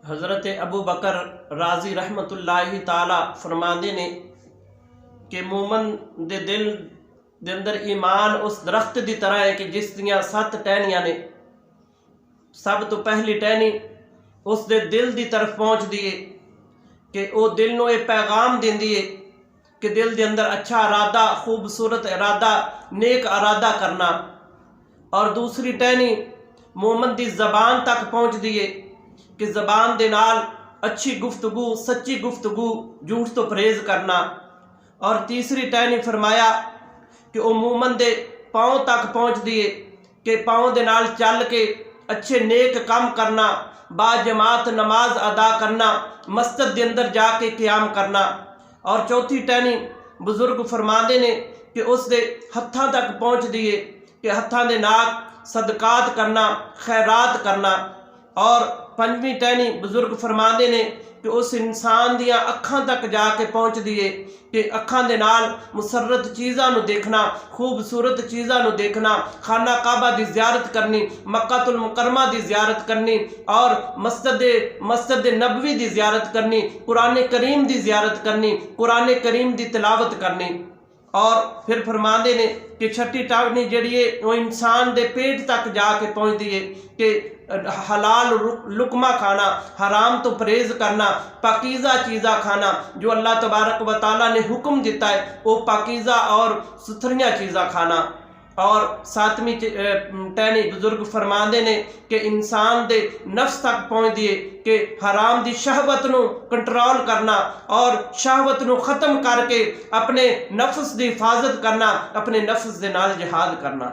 हज़रत अबू बकर राजी रहमतुल्लाहि ताला फरमांदे ने कि मोमन दे दिल दे अंदर ईमान उस दरख्त की तरह है कि जिस दियां 7 टहनियां ने। सब तो पहली टहनी उस दे दिल की तरफ पहुँचती है कि वो दिल नूं ये पैगाम देंदी है कि दिल के अंदर अच्छा इरादा, खूबसूरत इरादा, नेक इरादा करना। और दूसरी टहनी मोमन की ज़बान तक पहुँचती है कि ज़बान दे नाल अच्छी गुफ्तगू, सच्ची गुफ्तगू, झूठ तो परहेज़ करना। और तीसरी टहनी फरमाया कि वो मोमन दे पाँव तक पहुँचती है कि पाँव दे नाल चल के अच्छे नेक काम करना, बाजमात नमाज अदा करना, मस्जिद के अंदर जाके क़याम करना। और चौथी टहनी बुजुर्ग फरमाते ने कि उस दे हत्थां तक पहुँचती है कि हत्थां दे नाल सदकात करना, खैरात करना। और पंजवीं टहनी बुजुर्ग फरमाते ने कि उस इंसान दियां अखां तक जाके पहुँचती है कि अखां दे नाल मुसर्रत चीज़ां नूं देखना, खूबसूरत चीज़ां नूं देखना, खाना काबा की ज़ियारत करनी, मक्कातुल मुकरमा की ज़ियारत करनी और मस्जिद नबवी की ज़ियारत करनी, कुरान करीम की ज़ियारत करनी, कुरान करीम की तिलावत करनी। और फिर फरमाते ने कि छठी टहनी जिहड़ी है वो इंसान के पेट तक जाके पहुँचती है कि हलाल लुकमा खाना, हराम तो परहेज़ करना, पाकीज़ा चीज़ा खाना। जो अल्लाह तबारक व तआला ने हुक्म दिता है वो पाकीज़ा और सुथरियाँ चीज़ा खाना। और सातवीं टहनी बुजुर्ग फरमाते ने कि इंसान दे नफ्स तक पहुँचती है कि हराम दी शहवत नूं कंट्रोल करना और शहवत नूं ख़त्म करके अपने नफ्स की हिफाजत करना, अपने नफ्स दे नाल जिहाद करना।